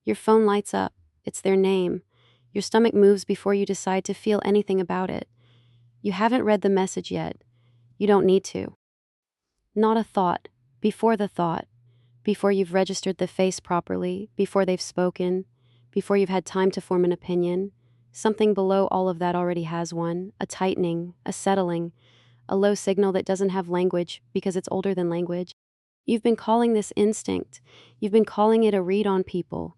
Your phone lights up. It's their name. Your stomach moves before you decide to feel anything about it. You haven't read the message yet. You don't need to. Not a thought. Before the thought. Before you've registered the face properly. Before they've spoken. Before you've had time to form an opinion. Something below all of that already has one. A tightening. A settling. A low signal that doesn't have language because it's older than language. You've been calling this instinct. You've been calling it a read on people.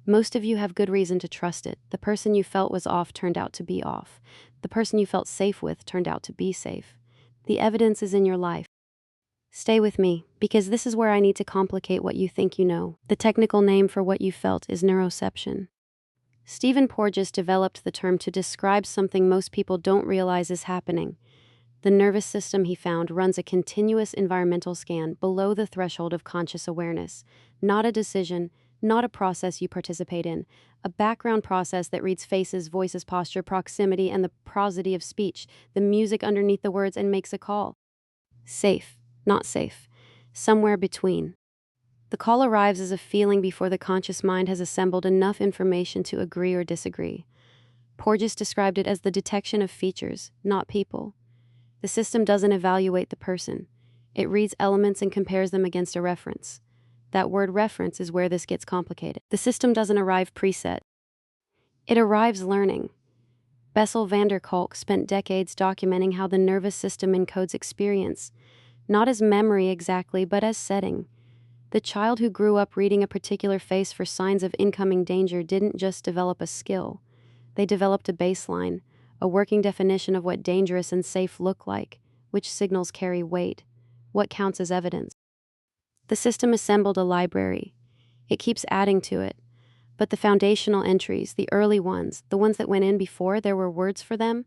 Most of you have good reason to trust it. The person you felt was off turned out to be off. The person you felt safe with turned out to be safe. The evidence is in your life. Stay with me, because this is where I need to complicate what you think you know. The technical name for what you felt is neuroception. Stephen Porges developed the term to describe something most people don't realize is happening. The nervous system, he found, runs a continuous environmental scan below the threshold of conscious awareness. Not a decision, not a process you participate in, a background process that reads faces, voices, posture, proximity, and the prosody of speech, the music underneath the words, and makes a call. Safe, not safe, somewhere between. The call arrives as a feeling before the conscious mind has assembled enough information to agree or disagree. Porges described it as the detection of features, not people. The system doesn't evaluate the person. It reads elements and compares them against a reference. That word reference is where this gets complicated. The system doesn't arrive preset. It arrives learning. Bessel Kolk spent decades documenting how the nervous system encodes experience, not as memory exactly, but as setting. The child who grew up reading a particular face for signs of incoming danger didn't just develop a skill. They developed a baseline, a working definition of what dangerous and safe look like, which signals carry weight, what counts as evidence. The system assembled a library. It keeps adding to it. But the foundational entries, the early ones, the ones that went in before there were words for them,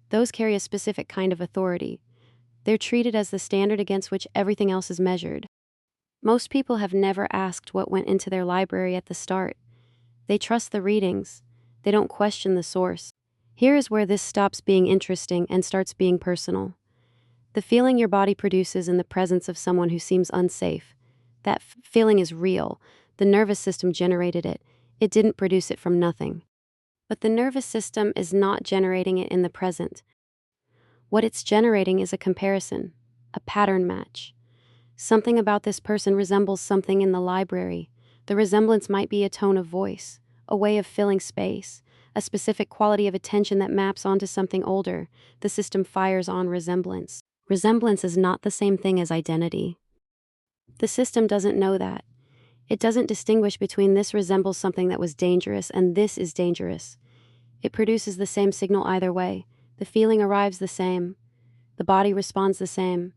those carry a specific kind of authority. They're treated as the standard against which everything else is measured. Most people have never asked what went into their library at the start. They trust the readings. They don't question the source. Here is where this stops being interesting and starts being personal. The feeling your body produces in the presence of someone who seems unsafe, that feeling is real. The nervous system generated it. It didn't produce it from nothing. But the nervous system is not generating it in the present. What it's generating is a comparison, a pattern match. Something about this person resembles something in the library. The resemblance might be a tone of voice, a way of filling space, a specific quality of attention that maps onto something older. The system fires on resemblance. Resemblance is not the same thing as identity. The system doesn't know that. It doesn't distinguish between this resembles something that was dangerous and this is dangerous. It produces the same signal either way. The feeling arrives the same. The body responds the same.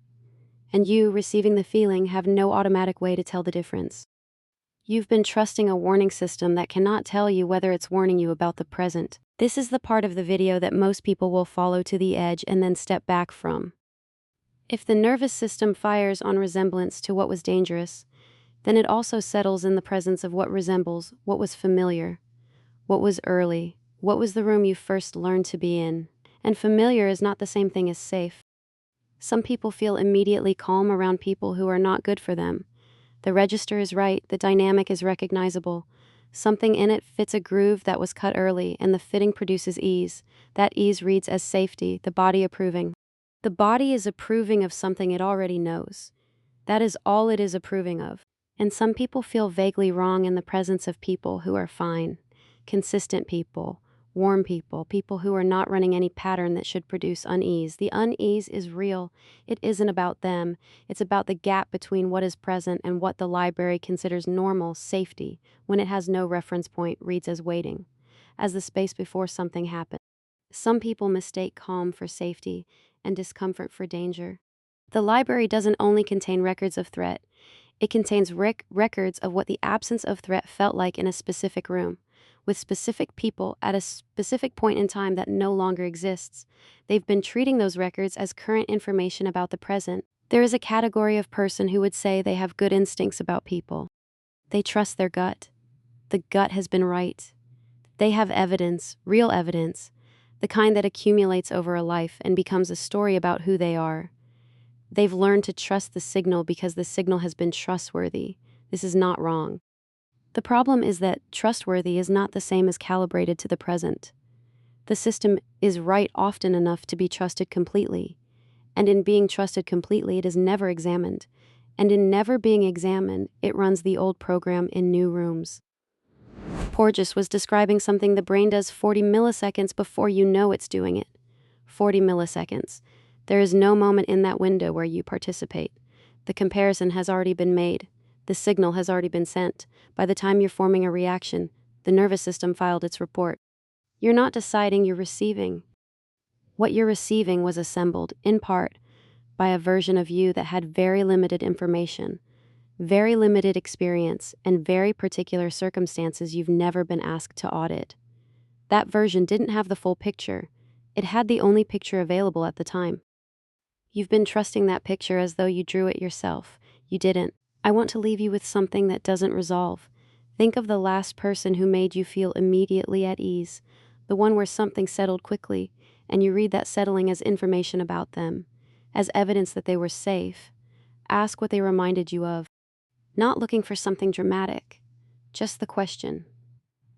And you, receiving the feeling, have no automatic way to tell the difference. You've been trusting a warning system that cannot tell you whether it's warning you about the present. This is the part of the video that most people will follow to the edge and then step back from. If the nervous system fires on resemblance to what was dangerous, then it also settles in the presence of what resembles, what was familiar, what was early, what was the room you first learned to be in. And familiar is not the same thing as safe. Some people feel immediately calm around people who are not good for them. The register is right, the dynamic is recognizable. Something in it fits a groove that was cut early, and the fitting produces ease. That ease reads as safety, the body approving. The body is approving of something it already knows. That is all it is approving of. And some people feel vaguely wrong in the presence of people who are fine, consistent people, warm people, people who are not running any pattern that should produce unease. The unease is real. It isn't about them. It's about the gap between what is present and what the library considers normal, safety, when it has no reference point, reads as waiting, as the space before something happens. Some people mistake calm for safety and discomfort for danger. The library doesn't only contain records of threat. It contains records of what the absence of threat felt like in a specific room, with specific people at a specific point in time that no longer exists. They've been treating those records as current information about the present. There is a category of person who would say they have good instincts about people. They trust their gut. The gut has been right. They have evidence, real evidence, the kind that accumulates over a life and becomes a story about who they are. They've learned to trust the signal because the signal has been trustworthy. This is not wrong. The problem is that trustworthy is not the same as calibrated to the present. The system is right often enough to be trusted completely, and in being trusted completely, it is never examined, and in never being examined, it runs the old program in new rooms. Porges was describing something the brain does 40 milliseconds before you know it's doing it. 40 milliseconds. There is no moment in that window where you participate. The comparison has already been made. The signal has already been sent. By the time you're forming a reaction, the nervous system filed its report. You're not deciding, you're receiving. What you're receiving was assembled, in part, by a version of you that had very limited information, very limited experience, and very particular circumstances you've never been asked to audit. That version didn't have the full picture. It had the only picture available at the time. You've been trusting that picture as though you drew it yourself. You didn't. I want to leave you with something that doesn't resolve. Think of the last person who made you feel immediately at ease, the one where something settled quickly, and you read that settling as information about them, as evidence that they were safe. Ask what they reminded you of. Not looking for something dramatic, just the question.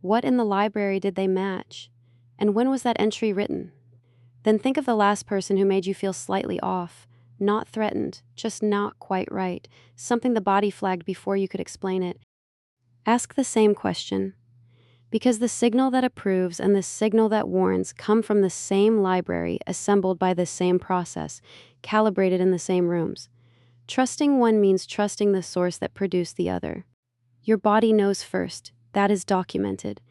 What in the library did they match? And when was that entry written? Then think of the last person who made you feel slightly off, not threatened, just not quite right, something the body flagged before you could explain it. Ask the same question, because the signal that approves and the signal that warns come from the same library, assembled by the same process, calibrated in the same rooms. Trusting one means trusting the source that produced the other. Your body knows first. That is documented.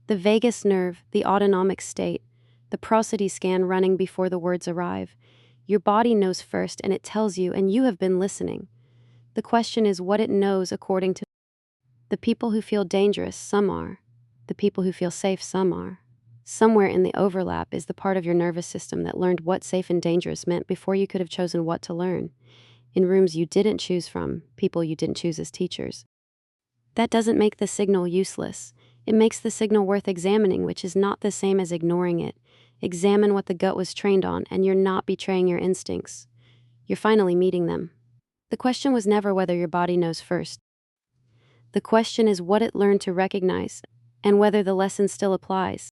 The vagus nerve, the autonomic state, the prosody scan running before the words arrive. Your body knows first, and it tells you, and you have been listening. The question is what it knows according to the people who feel dangerous, some are. The people who feel safe, some are. Somewhere in the overlap is the part of your nervous system that learned what safe and dangerous meant before you could have chosen what to learn. In rooms you didn't choose from, people you didn't choose as teachers. That doesn't make the signal useless. It makes the signal worth examining, which is not the same as ignoring it. Examine what the gut was trained on, and you're not betraying your instincts. You're finally meeting them. The question was never whether your body knows first. The question is what it learned to recognize, and whether the lesson still applies.